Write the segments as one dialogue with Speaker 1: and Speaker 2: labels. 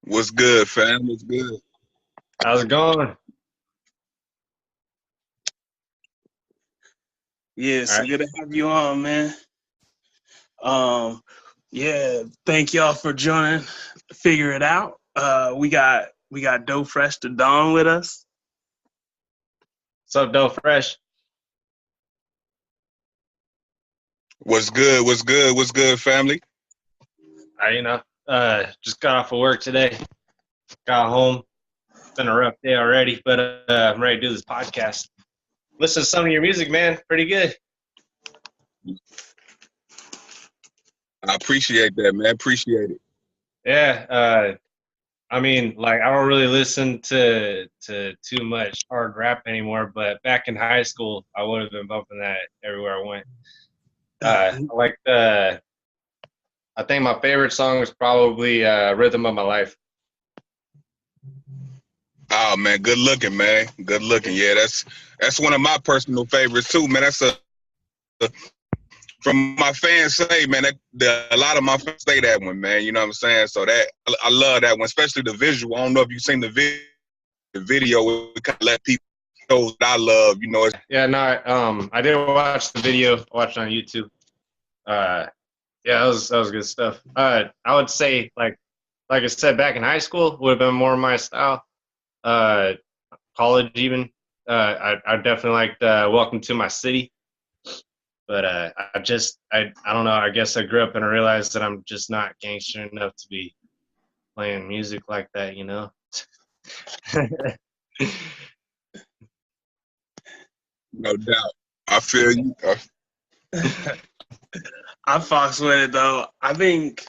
Speaker 1: What's good, fam? What's good?
Speaker 2: How's it going?
Speaker 3: Yeah,
Speaker 2: All
Speaker 3: so
Speaker 2: right.
Speaker 3: good to have you on, man. Um, yeah, thank y'all for joining. Figure it out. We got Doughphresh Da Don with us.
Speaker 2: What's up, Doughphresh?
Speaker 1: What's good? What's good? What's good, family?
Speaker 2: Just got off of work today. Got home. It's been a rough day already, but I'm ready to do this podcast. Listen to some of your music, man. Pretty good.
Speaker 1: I appreciate that, man. Appreciate it.
Speaker 2: Yeah. I don't really listen to too much hard rap anymore, but back in high school, I would have been bumping that everywhere I went. I like the. I think my favorite song is probably "Rhythm of My Life."
Speaker 1: Oh man, good looking, man. Good looking. Yeah, that's one of my personal favorites too, man. From my fans say, man. A lot of my fans say that one, man. You know what I'm saying? So I love that one, especially the visual. I don't know if you've seen the video. It kind of let people know that I love.
Speaker 2: Yeah, no, I did watch the video. I watched it on YouTube. Uh, yeah, that was good stuff. I would say like I said, back in high school would have been more my style. Uh, College even. I definitely liked "Welcome to My City," but I don't know. I guess I grew up and I realized that I'm just not gangster enough to be playing music like that, you know.
Speaker 1: No doubt. I feel you.
Speaker 3: I fox with it though. I think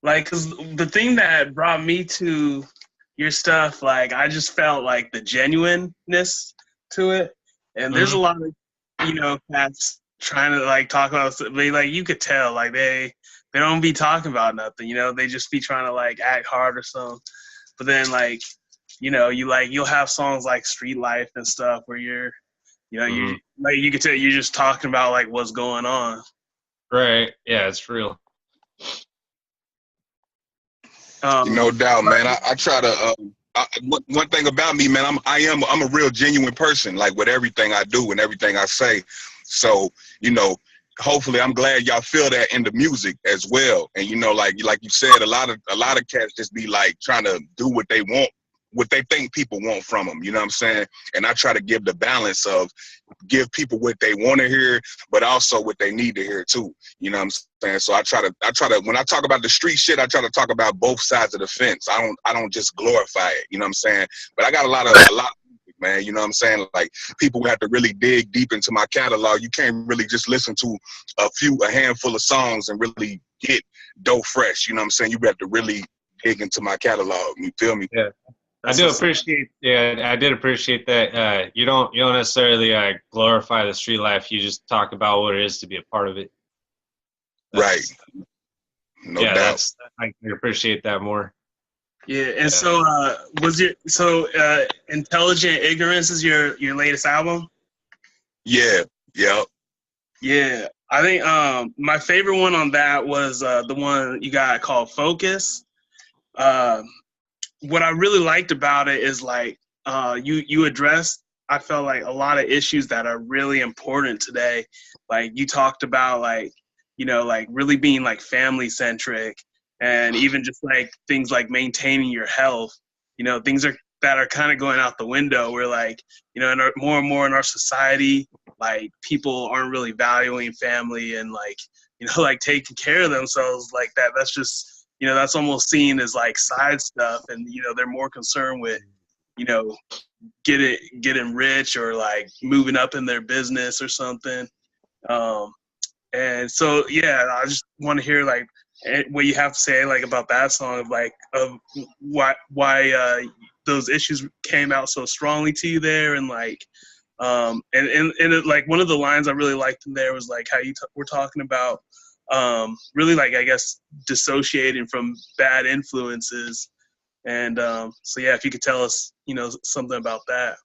Speaker 3: cause the thing that brought me to your stuff, like I just felt like the genuineness to it, and there's a
Speaker 2: Mhm.
Speaker 3: lot of cats trying to like talk about, but like you could tell like they don't be talking about nothing, they just be trying to like act hard or something. But then like you'll have songs like Street Life and stuff where you
Speaker 2: Mhm.
Speaker 3: like you could tell you're just talking about like what's going on.
Speaker 2: Right. Yeah, it's real.
Speaker 1: No doubt,
Speaker 3: But
Speaker 1: man. I try to. One thing about me, man, I'm a real genuine person. Like with everything I do and everything I say. So you know, hopefully, I'm glad y'all feel that in the music as well. And like you said, a lot of cats just be like trying to do what they want, what they think people want from them. You know what I'm saying? And I try to give the balance of give people what they want to hear, but also what they need to hear too. You know what I'm saying? So I try to when I talk about the street shit, I try to talk about both sides of the fence. I don't just glorify it. You know what I'm saying? But I got a lot of music, man. You know what I'm saying? Like people have to really dig deep into my catalog. You can't really just listen to a handful of songs and really get dope fresh. You know what I'm saying? You have to really dig into my catalog. You feel me?
Speaker 2: Yeah. I
Speaker 3: that's
Speaker 2: do
Speaker 3: what's
Speaker 2: appreciate. Yeah, I did appreciate that. You don't necessarily glorify the street life. You just talk about what it is to be a part of it.
Speaker 1: Right.
Speaker 2: That's
Speaker 1: No
Speaker 2: yeah.
Speaker 1: doubt.
Speaker 2: That's I can appreciate that more.
Speaker 3: yeah. And
Speaker 2: Yeah.
Speaker 3: so was your so Intelligent Ignorance is your latest album?
Speaker 1: Yeah. Yeah.
Speaker 3: Yeah, I think my favorite one on that was the one you got called Focus. Uh, what I really liked about it is like you addressed, I felt like, a lot of issues that are really important today. Like you talked about like like really being like family centric, and even just like things like maintaining your health. Things that are kind of going out the window. Where like more and more in our society, like people aren't really valuing family and like like taking care of themselves like that. That's just that's almost seen as like side stuff, and they're more concerned with you know getting rich or like moving up in their business or something. um and so yeah, I just want to hear like what you have to say like about that song, of like of why those issues came out so strongly to you there, and like and it, like one of the lines I really liked in there was like how were talking about really like I guess dissociating from bad influences. And so yeah, if you could tell us something about that.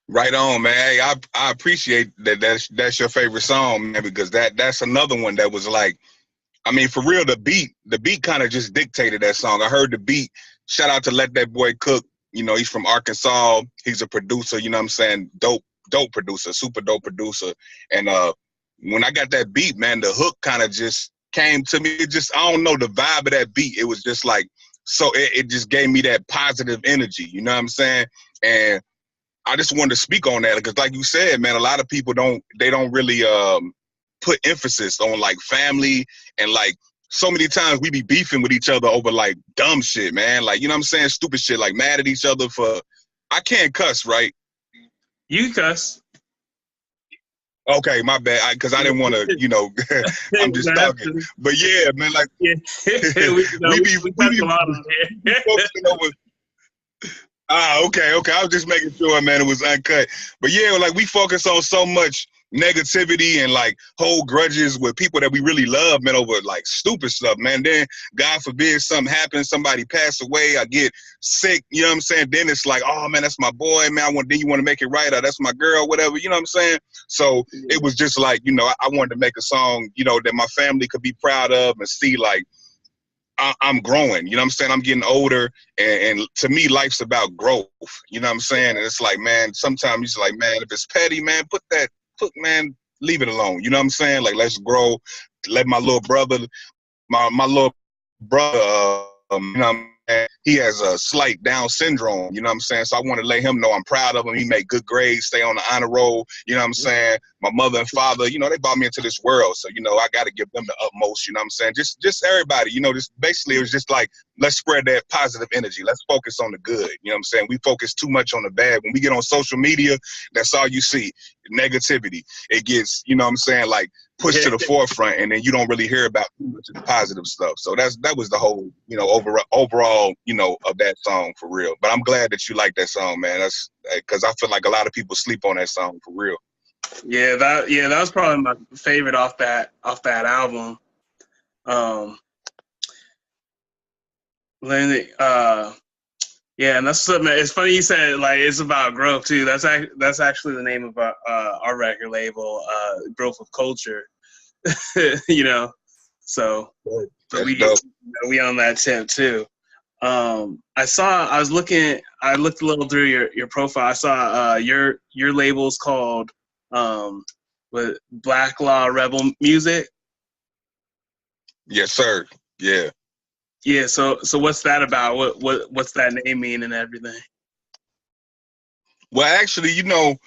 Speaker 1: Right on, man. Hey, I appreciate that. That's your favorite song, man, because that's another one that was like I mean, for real, the beat kind of just dictated that song. I heard the beat. Shout out to Let That Boy Cook. You know, he's from Arkansas. He's a producer, you know what I'm saying? Dope producer, super dope producer. And when I got that beat, man, the hook kind of just came to me. It just, I don't know, the vibe of that beat. It was just like, so it just gave me that positive energy, you know what I'm saying? And I just wanted to speak on that because, like you said, man, a lot of people don't really put emphasis on like family, and like so many times we be beefing with each other over like dumb shit, man. Like, you know what I'm saying? Stupid shit, like mad at each other for, I can't cuss, right?
Speaker 3: You can cuss.
Speaker 1: Okay, my bad, because I didn't want to, you know, I'm just talking. But yeah, man, like
Speaker 3: Yeah. we cuss a lot on here.
Speaker 1: focusing over. Okay. I was just making sure, man, it was uncut. But yeah, like we focus on so much negativity and like hold grudges with people that we really love, man, over like stupid stuff, man. Then God forbid something happens, somebody pass away, I get sick, you know what I'm saying? Then it's like, oh man, that's my boy, man. Then you want to make it right, or that's my girl, whatever, you know what I'm saying? So it was just like, you know, I wanted to make a song, you know, that my family could be proud of and see like I'm growing, you know what I'm saying? I'm getting older, and to me, life's about growth, you know what I'm saying? And it's like, man, sometimes you're just like, man, if it's petty, man, man, leave it alone, you know what I'm saying? Like, let's grow, let my little brother, my little brother, you know what I'm saying? He has a slight Down syndrome, you know what I'm saying? So I want to let him know I'm proud of him. He made good grades, stay on the honor roll, you know what I'm saying? My mother and father, you know, they brought me into this world. So, you know, I got to give them the utmost, you know what I'm saying? Just everybody, you know, just basically it was just like, let's spread that positive energy. Let's focus on the good, you know what I'm saying? We focus too much on the bad. When we get on social media, that's all you see, negativity. It gets, you know what I'm saying, like, pushed to the forefront, and then you don't really hear about too much of the positive stuff. So that was the whole, you know, overall, you know, of that song for real. But I'm glad that you like that song, man. That's because I feel like a lot of people sleep on that song for real.
Speaker 3: Yeah, that was probably my favorite off that album. Yeah, and that's something. It's funny you said like it's about growth too. That's actually the name of our record label, Growth of Culture. You know, so we on that tip too. I looked a little through your profile. I saw your label's called with Black Law Rebel Music.
Speaker 1: Yes, sir. Yeah.
Speaker 3: Yeah. So what's that about? What's that name mean and everything?
Speaker 1: Well, actually, you know,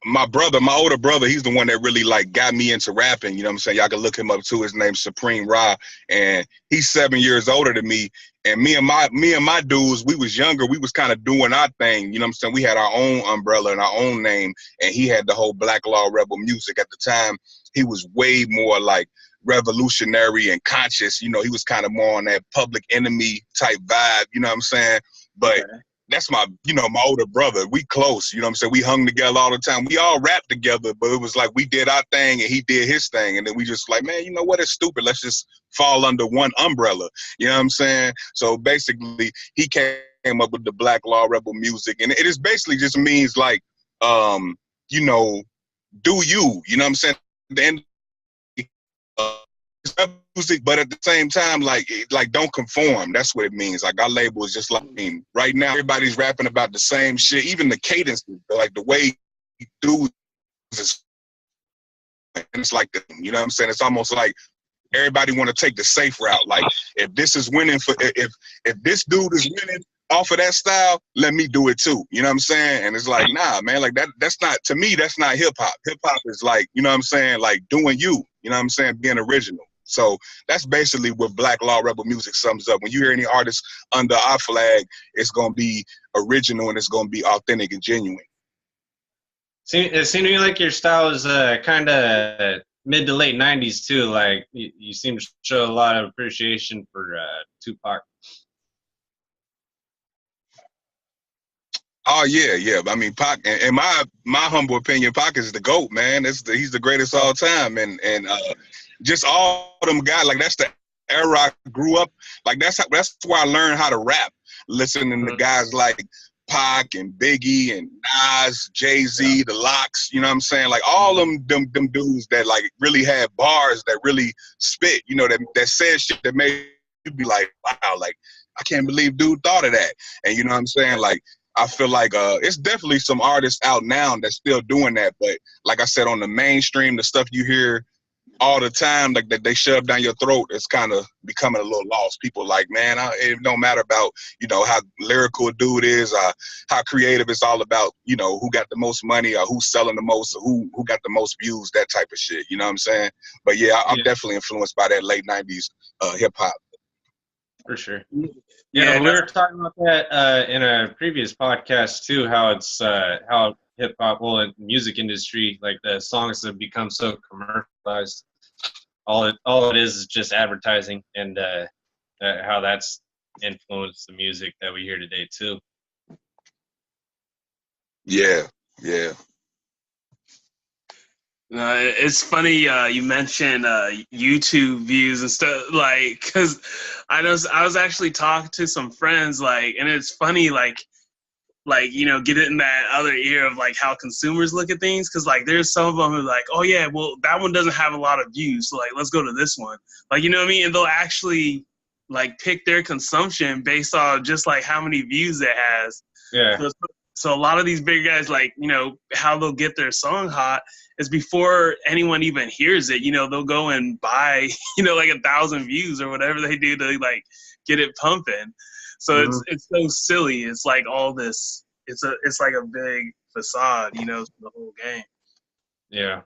Speaker 1: my older brother, he's the one that really like got me into rapping. You know what I'm saying? Y'all can look him up too. His name's Supreme Ra, and he's 7 years older than me. And me and my dudes, we was younger. We was kind of doing our thing. You know what I'm saying? We had our own umbrella and our own name, and he had the whole Black Law Rebel Music. At the time, he was way more like revolutionary and conscious. You know, he was kind of more on that Public Enemy type vibe. You know what I'm saying? But okay. That's my older brother. We close, you know what I'm saying? We hung together all the time. We all rapped together, but it was like we did our thing and he did his thing. And then we just like, man, you know what? It's stupid. Let's just fall under one umbrella. You know what I'm saying? So basically, he came up with the Black Law Rebel Music. And it is basically just means like, you know, do you know what I'm saying? At the end music, but at the same time, like don't conform. That's what it means. Like our label is just like, right now, everybody's rapping about the same shit. Even the cadence, like the way you do is, and it's like, you know what I'm saying? It's almost like everybody want to take the safe route. Like if this is winning if this dude is winning off of that style, let me do it too. You know what I'm saying? And it's like, nah, man, like that's not, to me, that's not hip hop. Hip hop is like, you know what I'm saying? Like doing you know what I'm saying? Being original. So that's basically what Black Law Rebel Music sums up. When you hear any artist under our flag, it's going to be original and it's going to be authentic and genuine.
Speaker 2: It seemed to me like your style is kind of mid to late 90s too. Like you seem to show a lot of appreciation for Tupac.
Speaker 1: Oh yeah. I mean, Pac, in my humble opinion, Pac is the GOAT, man. He's the greatest all time, and just all them guys. Like that's the era I grew up. Like that's where I learned how to rap. Listening to guys like Pac and Biggie and Nas, Jay-Z, the Locks, you know what I'm saying? Like all them dudes that like really had bars that really spit, you know, that said shit that made you be like, wow, like I can't believe dude thought of that. And you know what I'm saying? Like I feel like it's definitely some artists out now that's still doing that. But like I said, on the mainstream, the stuff you hear all the time, like that they shove down your throat, it's kind of becoming a little lost. People like, man, it don't matter about, you know, how lyrical a dude is, how creative. It's all about, you know, who got the most money or who's selling the most or who got the most views, that type of shit. You know what I'm saying? But yeah, I'm definitely influenced by that late 90s hip hop.
Speaker 2: For sure. Yeah, we were talking about that in a previous podcast too, how it's how hip hop, well, in the music industry, like the songs have become so commercialized. All it is just advertising, and how that's influenced the music that we hear today too.
Speaker 1: Yeah.
Speaker 3: It's funny you mentioned YouTube views and stuff, like, because I was actually talking to some friends, like, and it's funny, like you know, get in that other ear of like how consumers look at things, because like there's some of them who are like, oh yeah, well that one doesn't have a lot of views, so like let's go to this one, like, you know what I mean, and they'll actually like pick their consumption based on just like how many views it has.
Speaker 2: Yeah.
Speaker 3: So a lot of these big guys, like, you know, how they'll get their song hot is before anyone even hears it. You know, they'll go and buy, you know, like 1,000 views or whatever they do to like get it pumping. So it's so silly. It's like all this. It's like a big facade, you know, for the whole game.
Speaker 2: Yeah.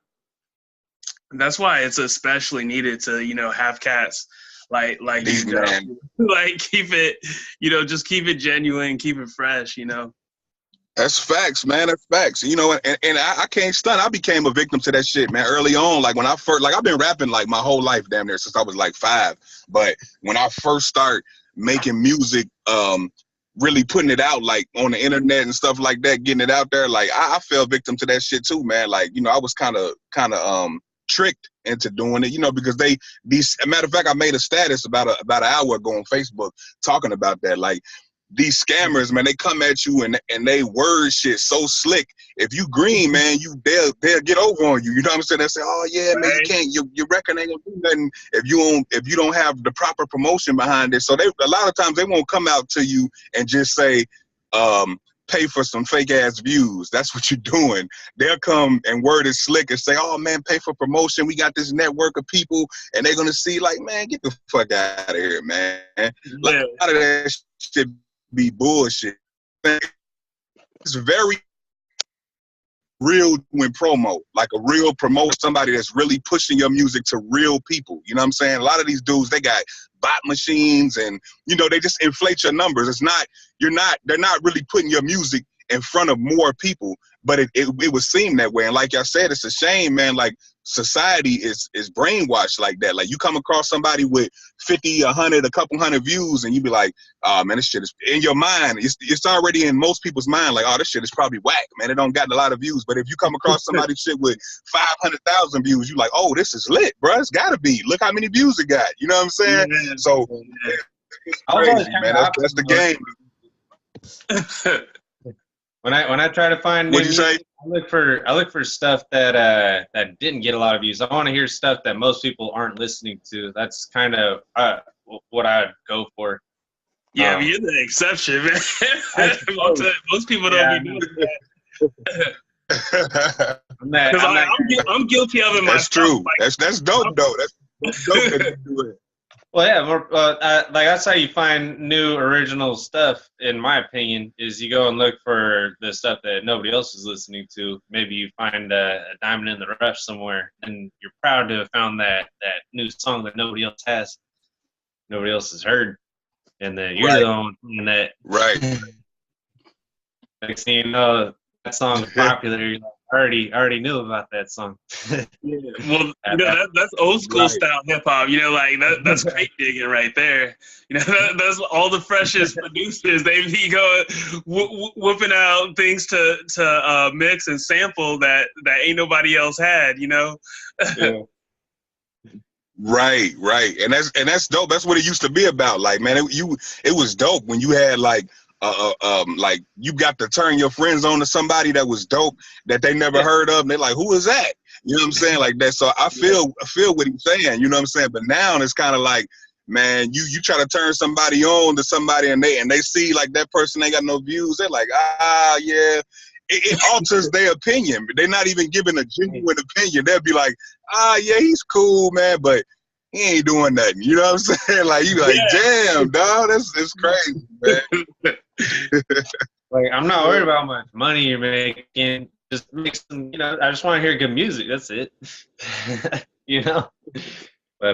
Speaker 3: And that's why it's especially needed to, you know, have cats like
Speaker 1: These
Speaker 3: you, like keep it, you know, just keep it genuine, keep it fresh, you know.
Speaker 1: That's facts, man. That's facts. You know, and I can't stunt. I became a victim to that shit, man, early on. Like when I first, like I've been rapping like my whole life, damn near, since I was like 5. But when I first started making music, really putting it out like on the internet and stuff like that, getting it out there, like I fell victim to that shit too, man. Like, you know, I was kind of tricked into doing it, you know, because these, a matter of fact, I made a status about an hour ago on Facebook talking about that. Like, these scammers, man, they come at you and they word shit so slick. If you green, man, they'll get over on you. You know what I'm saying? They say, oh yeah, man, you can't, your record ain't gonna do nothing if you don't have the proper promotion behind it. So a lot of times they won't come out to you and just say, pay for some fake ass views. That's what you're doing. They'll come and word it slick and say, oh man, pay for promotion. We got this network of people, and they're gonna see, like, man, get the fuck out of here, man. Yeah. Like, a lot of that shit be bullshit. It's very real when promo, like a real promote, somebody that's really pushing your music to real people. You know what I'm saying? A lot of these dudes, they got bot machines, and you know, they just inflate your numbers. They're not really putting your music in front of more people, but it would seem that way. And like I said, it's a shame, man. Like, society is brainwashed like that. Like, you come across somebody with 50, 100, a couple hundred views, and you be like, oh man, this shit is in your mind. It's already in most people's mind. Like, oh, this shit is probably whack, man. It don't got a lot of views. But if you come across somebody's shit with 500,000 views, you like, oh, this is lit, bro. It's gotta be. Look how many views it got. You know what I'm saying? Yeah. So it's crazy, man. That's the game.
Speaker 2: When I try to find,
Speaker 1: what'd you say?
Speaker 2: I look for stuff that didn't get a lot of views. I want to hear stuff that most people aren't listening to. That's kind of what I'd go for.
Speaker 3: Yeah, but you're the exception, man. Most people don't be doing that. I'm guilty of it myself.
Speaker 1: That's true.
Speaker 3: Like,
Speaker 1: that's dope, though. That's dope that you do it.
Speaker 2: Well, yeah, like that's how you find new original stuff, in my opinion, is you go and look for the stuff that nobody else is listening to. Maybe you find a diamond in the rough somewhere, and you're proud to have found that new song that nobody else has heard, and then you're the only one that. Right. Next thing you know, that song's popular. You're like, I already knew about that song.
Speaker 3: Yeah. Well, you know, that's old school style hip hop. You know, like that's crate digging right there. You know, that's all the freshest producers. They be going whooping out things to mix and sample that ain't nobody else had. You know.
Speaker 1: Yeah. Right, and that's dope. That's what it used to be about. Like, man, it was dope when you had like like you got to turn your friends on to somebody that was dope that they never heard of, and they're like, who is that? You know what I'm saying? Like that. So I feel what he's saying. You know what I'm saying? But now it's kind of like, man, you try to turn somebody on to somebody, and they see like that person ain't got no views. They're like, yeah. It alters their opinion. They're not even giving a genuine opinion. They'll be like, yeah, he's cool, man, but he ain't doing nothing. You know what I'm saying? Like, you like, damn, dog, it's crazy, man.
Speaker 2: Like, I'm not worried about how much money you're making. Just make some, I just want to hear good music. That's it. But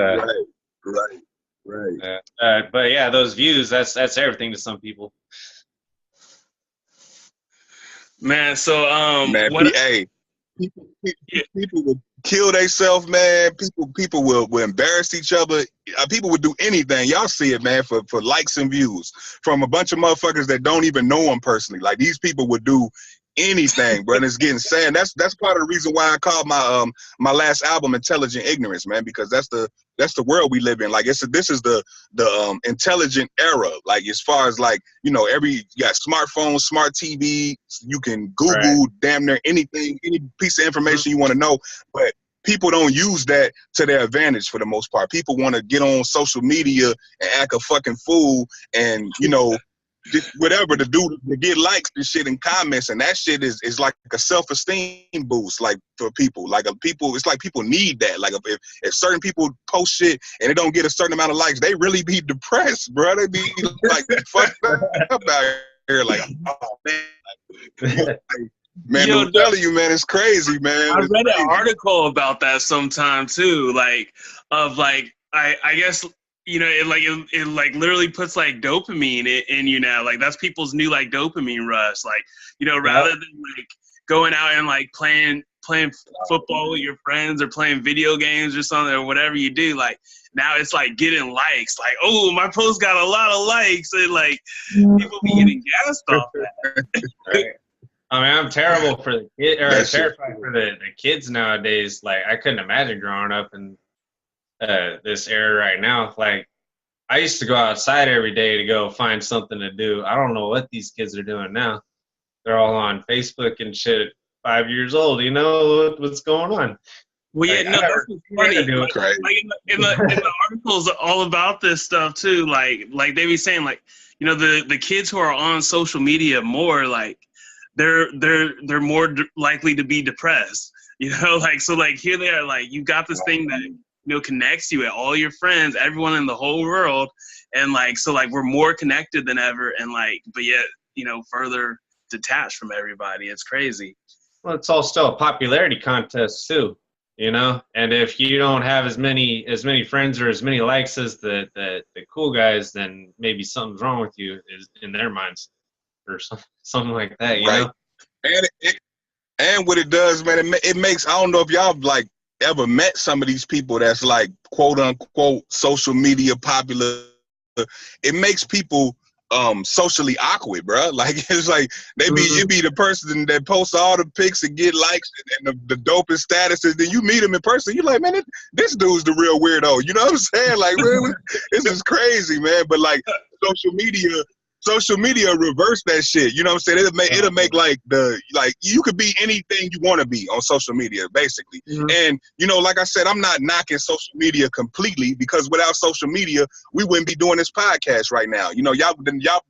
Speaker 1: Right.
Speaker 2: But yeah, those views, that's everything to some people.
Speaker 3: Man, so
Speaker 1: man, people would kill themselves, man. People will embarrass each other. People would do anything. Y'all see it, man, for likes and views from a bunch of motherfuckers that don't even know them personally. Like, these people would do anything, bro. And it's getting sad. That's part of the reason why I called my last album Intelligent Ignorance, man, because that's the world we live in. Like, this is the intelligent era. Like, as far as like, you got smartphones, smart TV, you can Google damn near anything, any piece of information you want to know, but people don't use that to their advantage for the most part. People want to get on social media and act a fucking fool and, whatever to do to get likes and shit and comments, and that shit is like a self-esteem boost, like for people. Like it's like people need that. Like if certain people post shit and they don't get a certain amount of likes, they really be depressed, bro. They be like fucked up out here. Like, oh man, man, I'm telling you, man, it's crazy, man.
Speaker 3: I read an article about that sometime too, like I guess. It literally puts like dopamine in you now. Like, that's people's new like dopamine rush. Like, rather than like going out and like playing football with your friends or playing video games or something or whatever you do, like now it's like getting likes. Like, oh, my post got a lot of likes, and like people be getting gassed off that.
Speaker 2: Right. I mean, I'm terrible for the kid, or terrified for the kids nowadays. Like, I couldn't imagine growing up in this era right now. Like, I used to go outside every day to go find something to do. I don't know what these kids are doing now. They're all on Facebook and shit at 5 years old. What's going on?
Speaker 3: Well, yeah, no, that's funny. Like in the articles all about this stuff too. Like they be saying, like, the kids who are on social media more, like they're more likely to be depressed. Like, so like here they are, like, you got this thing that connects you with all your friends, everyone in the whole world, and like, so like we're more connected than ever, and like, but yet further detached from everybody. It's crazy.
Speaker 2: Well, it's all still a popularity contest too, and if you don't have as many friends or as many likes as the cool guys, then maybe something's wrong with you, is in their minds, or something like that, you know.
Speaker 1: And what it does, man, it makes, I don't know if y'all like ever met some of these people that's like quote unquote social media popular. It makes people socially awkward, bro. Like, it's like you be the person that posts all the pics and get likes and the dopest statuses. Then you meet them in person, you're like, man, this dude's the real weirdo. You know what I'm saying? Like, really, this is crazy, man. But like, social media reverse that shit. You know what I'm saying? It'll make like you could be anything you want to be on social media, basically. And like I said, I'm not knocking social media completely, because without social media, we wouldn't be doing this podcast right now. Y'all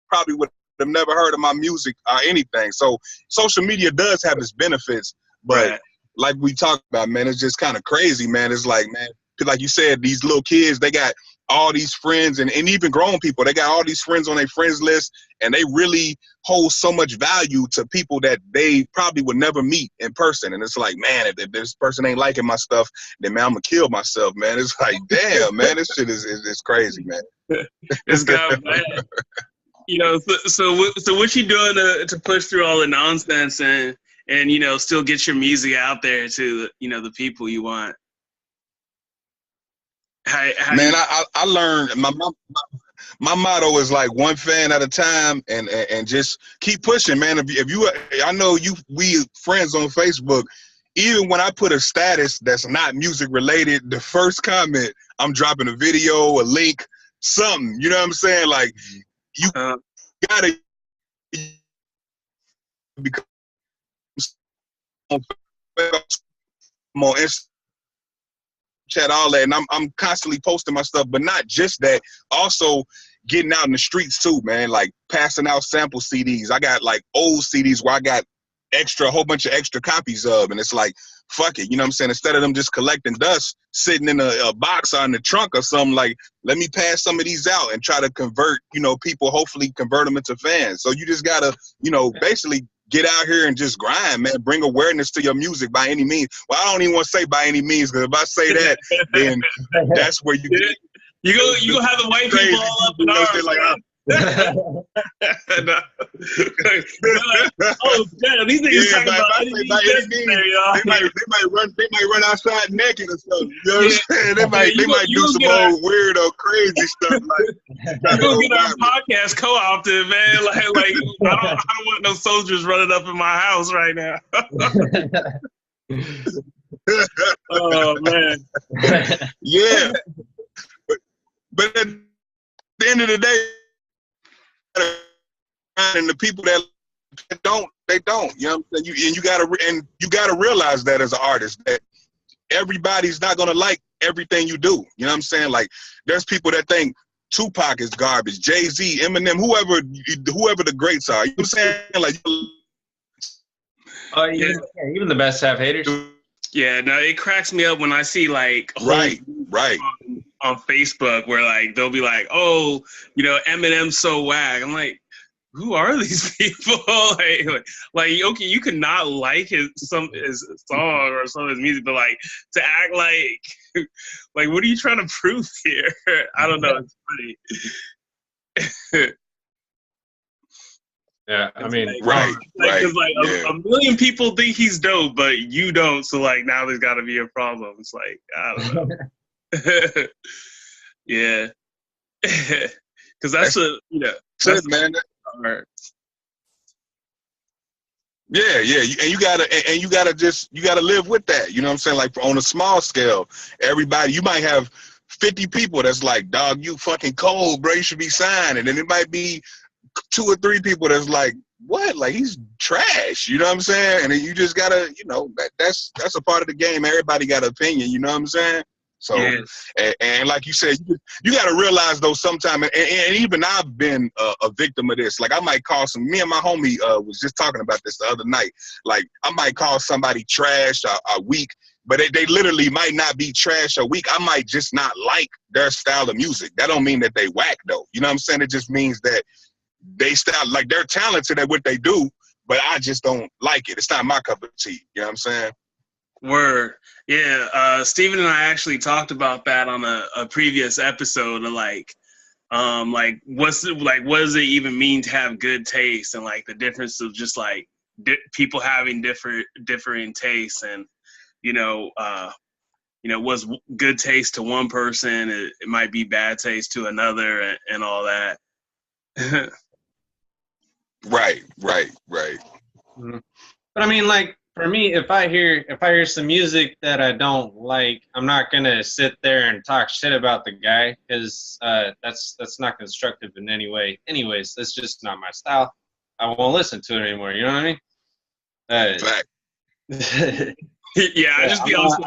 Speaker 1: probably would have never heard of my music or anything. So social media does have its benefits, but like we talked about, man, it's just kind of crazy, man. It's like, man, like you said, these little kids, they got all these friends, and even grown people, they got all these friends on their friends list, and they really hold so much value to people that they probably would never meet in person. And it's like, man, if this person ain't liking my stuff, then man, I'm gonna kill myself, man. It's like, damn, man, this shit is crazy, man.
Speaker 3: It's kind of bad. So what you doing to push through all the nonsense and still get your music out there to the people you want?
Speaker 1: Man, I learned my motto is like one fan at a time, and just keep pushing, man. If you, I know we friends on Facebook. Even when I put a status that's not music related, the first comment, I'm dropping a video, a link, something. You know what I'm saying? Like, you gotta because I'm on Instagram, chat, all that, and I'm constantly posting my stuff, but not just that, also getting out in the streets too, man, like passing out sample CDs. I got like old CDs where I got a whole bunch of extra copies of, and it's like, fuck it, you know what I'm saying? Instead of them just collecting dust, sitting in a box or in the trunk or something, like, let me pass some of these out and try to convert, people, hopefully convert them into fans. So you just gotta, basically get out here and just grind, man. Bring awareness to your music by any means. Well, I don't even want to say by any means, because if I say that, then that's where you get.
Speaker 3: You go have the white people all up in arms. Like, oh damn, these niggas talking about
Speaker 1: they might run outside naked or something. You know what I'm saying? They might do some old weirdo crazy stuff like.
Speaker 3: You gonna get our podcast co-opted, man? Like I don't want no soldiers running up in my house right now. Oh man.
Speaker 1: Yeah. But at the end of the day, and the people that don't, they don't. You know what I'm saying? You gotta realize that as an artist, that everybody's not gonna like everything you do. You know what I'm saying? Like, there's people that think Tupac is garbage, Jay-Z, Eminem, whoever the greats are. You know what I'm saying? Like,
Speaker 2: even the best have haters.
Speaker 3: Yeah, no, it cracks me up when I see like
Speaker 1: right.
Speaker 3: On Facebook where like they'll be like, oh, Eminem's so whack. I'm like, who are these people? like okay, you could not like his song or some of his music, but like to act like what are you trying to prove here? I don't know. It's funny.
Speaker 2: Yeah, I mean,
Speaker 1: right.
Speaker 3: Because a million people think he's dope, but you don't. So like now there's got to be a problem. It's like, I don't know. Yeah, because that's
Speaker 1: man. Yeah, and you gotta live with that. You know what I'm saying? Like, on a small scale, everybody, you might have 50 people that's like, dog, you fucking cold, bro, you should be signed, and then it might be 2 or 3 people that's like, what? Like, he's trash. You know what I'm saying? And then you just gotta, that's a part of the game. Everybody got an opinion. You know what I'm saying? So, and like you said, you got to realize though, sometime, and even I've been a victim of this. Like, I might call me and my homie was just talking about this the other night. Like, I might call somebody trash or weak, but they literally might not be trash or weak. I might just not like their style of music. That don't mean that they whack though. You know what I'm saying? It just means that they style, like, they're talented at what they do, but I just don't like it. It's not my cup of tea. You know what I'm saying?
Speaker 3: Word. Yeah, Steven and I actually talked about that on a previous episode of what does it even mean to have good taste, and like the difference of just like people having differing tastes, and what's good taste to one person, it might be bad taste to another, and all that.
Speaker 1: Right.
Speaker 2: Mm-hmm. But I mean, like, for me, if I hear some music that I don't like, I'm not gonna sit there and talk shit about the guy, because that's not constructive in any way. Anyways, that's just not my style. I won't listen to it anymore. You know what I mean?
Speaker 1: Fact.
Speaker 3: Yeah, I just be honest.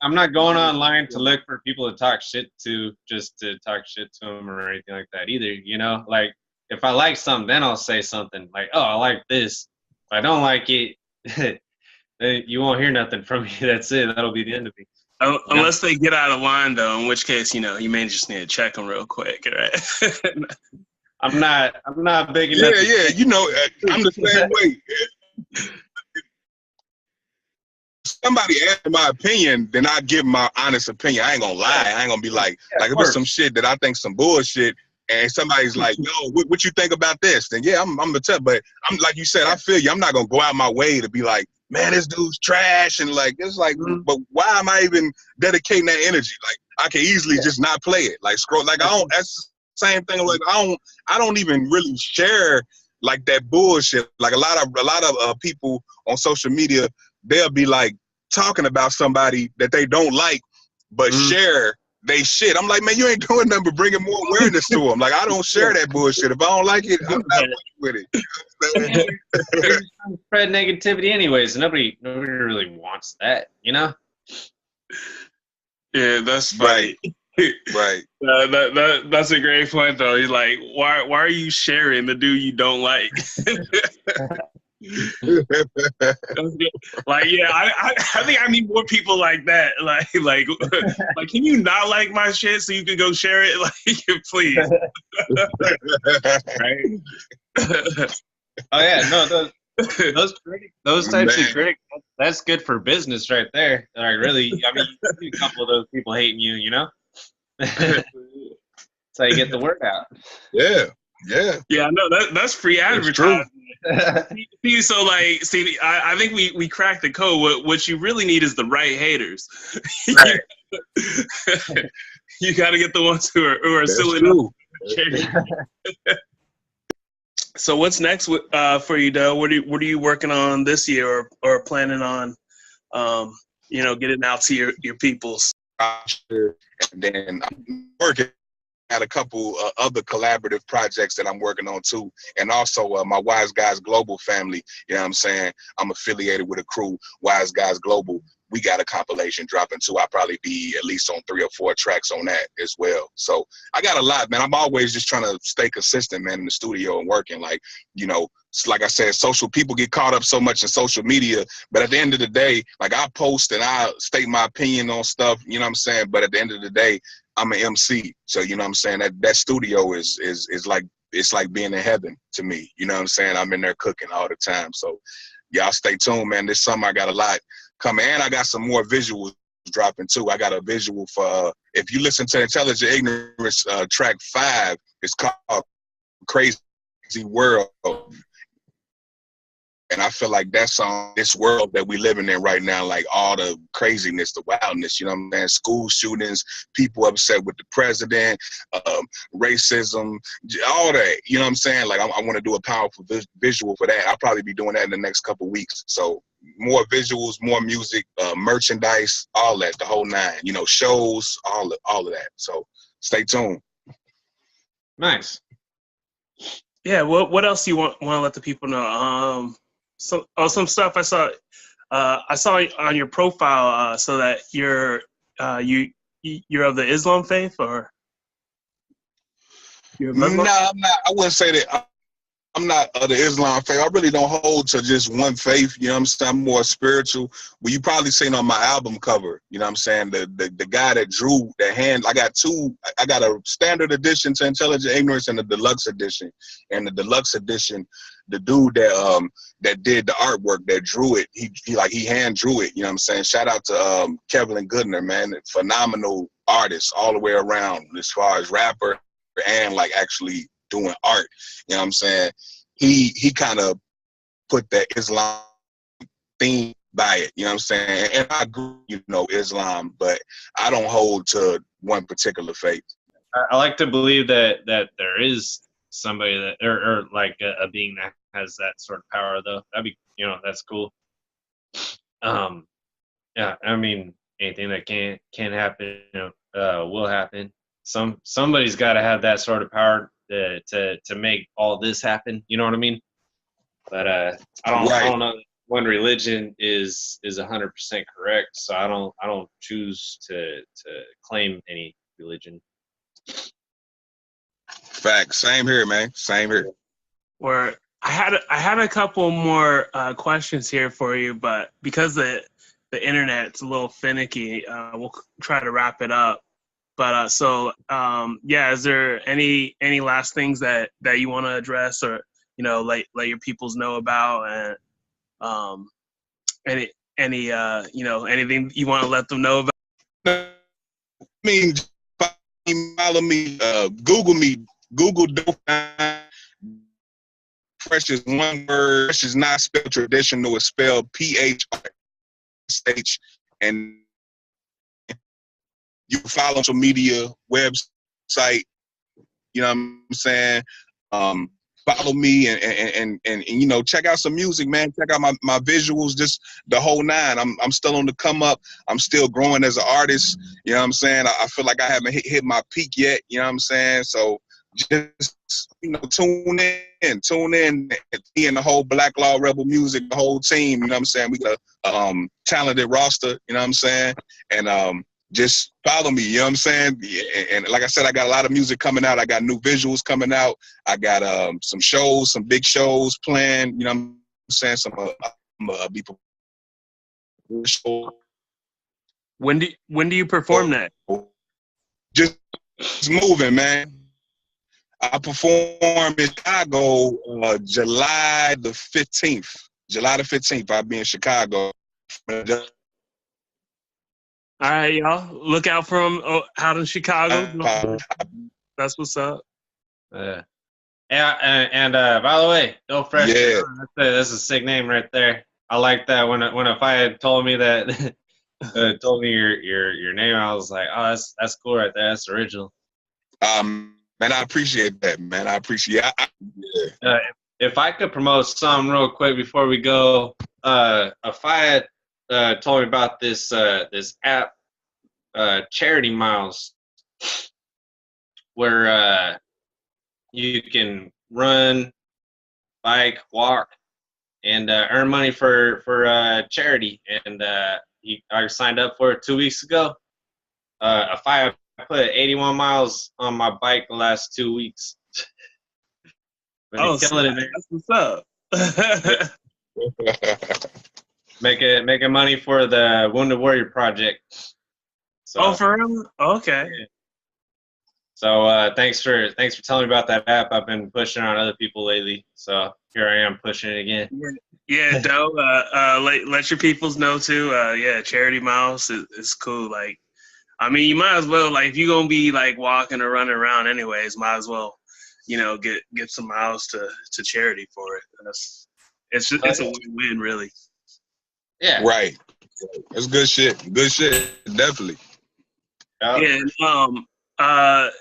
Speaker 2: I'm not going online to look for people to talk shit to, just to talk shit to them or anything like that either. Like, if I like something, then I'll say something like, oh, I like this. If I don't like it, you won't hear nothing from me. That's it. That'll be the end of me.
Speaker 3: Unless they get out of line, though, in which case, you may just need to check them real quick, right?
Speaker 2: I'm not big enough.
Speaker 1: Yeah. I'm the same way. Somebody asked my opinion, then I give my honest opinion. I ain't gonna lie. I ain't gonna be like if it's some shit that I think some bullshit, and somebody's like, yo, what you think about this? Then yeah, I'm gonna tell. But I'm like you said, I feel you. I'm not gonna go out my way to be like, man, this dude's trash, and like, it's like, but why am I even dedicating that energy? Like, I can easily just not play it. Like, scroll. Like, I don't. That's the same thing. Like, I don't even really share like that bullshit. Like, a lot of people on social media, they'll be like talking about somebody that they don't like, but share they shit. I'm like, man, you ain't doing nothing but bringing more awareness to them. Like, I don't share that bullshit. If I don't like it, I'm not with it.
Speaker 2: You're just trying to spread negativity anyways. Nobody really wants that, you know?
Speaker 3: Yeah, that's funny.
Speaker 1: Right.
Speaker 3: That's a great point though. He's like, why are you sharing the dude you don't like? Like, yeah, I think I need more people like that. Like, can you not like my shit so you can go share it? Like, please. Right?
Speaker 2: Oh yeah, no, those types of critics, that's good for business right there. Like really, I mean, you see a couple of those people hating you, you know? That's how you get the word out.
Speaker 1: Yeah.
Speaker 3: Yeah, no, that's free advertising. So I think we cracked the code. What you really need is the right haters.
Speaker 2: Right.
Speaker 3: You got to get the ones who are
Speaker 1: That's
Speaker 3: silly
Speaker 1: true.
Speaker 3: enough. So what's next for you, Doe? What are you working on this year or planning on, getting out to your peoples?
Speaker 1: And then I'm working at a couple other collaborative projects that I'm working on too. And also my Wise Guys Global family, you know what I'm saying? I'm affiliated with a crew, Wise Guys Global. We got a compilation dropping too. I'll probably be at least on 3 or 4 tracks on that as well. So I got a lot, man. I'm always just trying to stay consistent, man, in the studio and working. Like, like I said, people get caught up so much in social media, but at the end of the day, like I post and I state my opinion on stuff, you know what I'm saying? But at the end of the day, I'm an MC. So, you know what I'm saying? That studio is like, it's like being in heaven to me. You know what I'm saying? I'm in there cooking all the time. So y'all stay tuned, man. This summer I got a lot coming, and I got some more visuals dropping too. I got a visual for, if you listen to Intelligent Ignorance, track 5, it's called Crazy World. And I feel like that's on this world that we living in right now, like all the craziness, the wildness, you know what I'm saying? School shootings, people upset with the president, racism, all that, you know what I'm saying? Like I want to do a powerful visual for that. I'll probably be doing that in the next couple weeks. So more visuals, more music, merchandise, all that, the whole 9, shows, all of that. So stay tuned.
Speaker 2: Nice.
Speaker 3: Yeah. What else do you want to let the people know? Some stuff I saw on your profile, so that you're of the Islam faith, or you're Muslim?
Speaker 1: No, I'm not. I wouldn't say that. I'm not of the Islam faith. I really don't hold to just one faith. You know what I'm saying? I'm more spiritual. Well, you probably seen on my album cover, you know what I'm saying? The guy that drew the hand, I got a standard edition to Intelligent Ignorance and a deluxe edition. And the deluxe edition, the dude that did the artwork, that drew it, he hand drew it, you know what I'm saying? Shout out to Kevin Goodner, man. Phenomenal artist all the way around as far as rapper and like actually doing art, you know what I'm saying? He kind of put that Islam theme by it, you know what I'm saying? And I agree, Islam, but I don't hold to one particular faith.
Speaker 2: I like to believe that there is somebody that, or like a being that has that sort of power, though. That'd be, that's cool. Yeah, I mean, anything that can happen, will happen. Somebody's got to have that sort of power to make all this happen. You know what I mean? But I don't know. One religion is 100% correct, so I don't choose to claim any religion.
Speaker 1: Facts. Same here, man. Same here.
Speaker 3: Or I had a couple more questions here for you, but because the internet's a little finicky, we'll try to wrap it up. But is there any last things that you want to address, or let your peoples know about, and anything you want to let them know about?
Speaker 1: I mean, follow me, Google Doughphresh. Fresh is one word. Fresh is not spelled traditional. It's spelled PHRSH. And you can follow social media, website, you know what I'm saying? follow me and you know, check out some music, man. Check out my visuals, just the whole nine. I'm still on the come up. I'm still growing as an artist. You know what I'm saying? I feel like I haven't hit my peak yet. You know what I'm saying? So just, you know, tune in, and the whole Black Law Rebel Music, the whole team. You know what I'm saying? We got a talented roster. You know what I'm saying? And just follow me, you know what I'm saying? And like I said, I got a lot of music coming out. I got new visuals coming out. I got some shows, some big shows planned, you know what I'm saying? I'm be
Speaker 3: When do you perform that?
Speaker 1: just moving, man. I perform in Chicago July the 15th. July the 15th, I'll be in Chicago.
Speaker 3: All right, y'all. Look out for him out in Chicago. That's what's up.
Speaker 2: Yeah, and by the way, Doughphresh Da Don, that's a sick name right there. I like that. When if I had told me that, told me your name, I was like, oh, that's cool right there. That's original.
Speaker 1: Man, I appreciate that, man. I appreciate it.
Speaker 2: If I could promote something real quick before we go, if I had told me about this app, Charity Miles, where you can run, bike, walk, and earn money for charity. And I signed up for it 2 weeks ago. If I put 81 miles on my bike the last 2 weeks.
Speaker 3: Oh, killing it, man. That's what's up.
Speaker 2: Making money for the Wounded Warrior Project. So,
Speaker 3: oh, for real? Okay.
Speaker 2: Yeah. So thanks for telling me about that app. I've been pushing on other people lately. So here I am pushing it again.
Speaker 3: Yeah, Doe. Let your peoples know too. Yeah, Charity Miles is cool. Like, I mean, you might as well, like, if you're gonna be like walking or running around anyways, might as well, you know, get some miles to charity for it. It's a win-win, really.
Speaker 2: Yeah.
Speaker 1: Right. That's good shit. Good shit. Definitely.
Speaker 3: Yeah.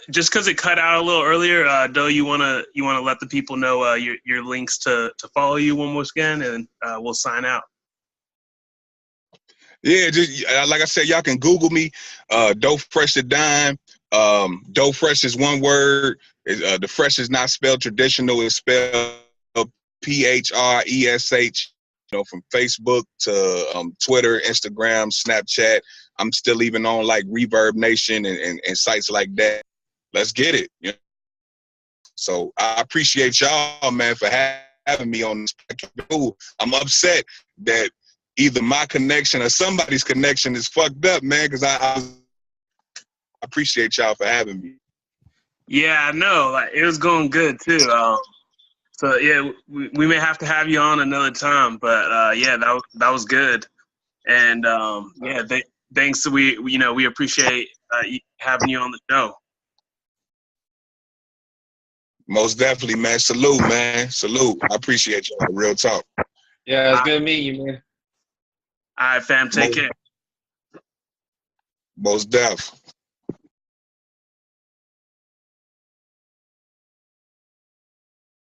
Speaker 3: Just because it cut out a little earlier, Doe, you wanna let the people know your links to follow you one more again, and we'll sign out.
Speaker 1: Yeah, just like I said, y'all can Google me, Doughphresh Da Don. Doughphresh is one word. The fresh is not spelled traditional. It's spelled Phresh. You know, from Facebook to Twitter, Instagram, Snapchat. I'm still even on like Reverb Nation and sites like that. Let's get it. You know? So I appreciate y'all, man, for having me on this podcast. I'm upset that either my connection or somebody's connection is fucked up, man, because I appreciate y'all for having me.
Speaker 3: Yeah, I know. Like, it was going good too. So yeah, we may have to have you on another time, but yeah, that was good. And yeah, thanks. We appreciate having you on the show.
Speaker 1: Most definitely, man. Salute, man. Salute. I appreciate y'all. Real talk.
Speaker 2: Yeah, it's good meeting you, man.
Speaker 3: All right, fam. Take care.
Speaker 1: Most def.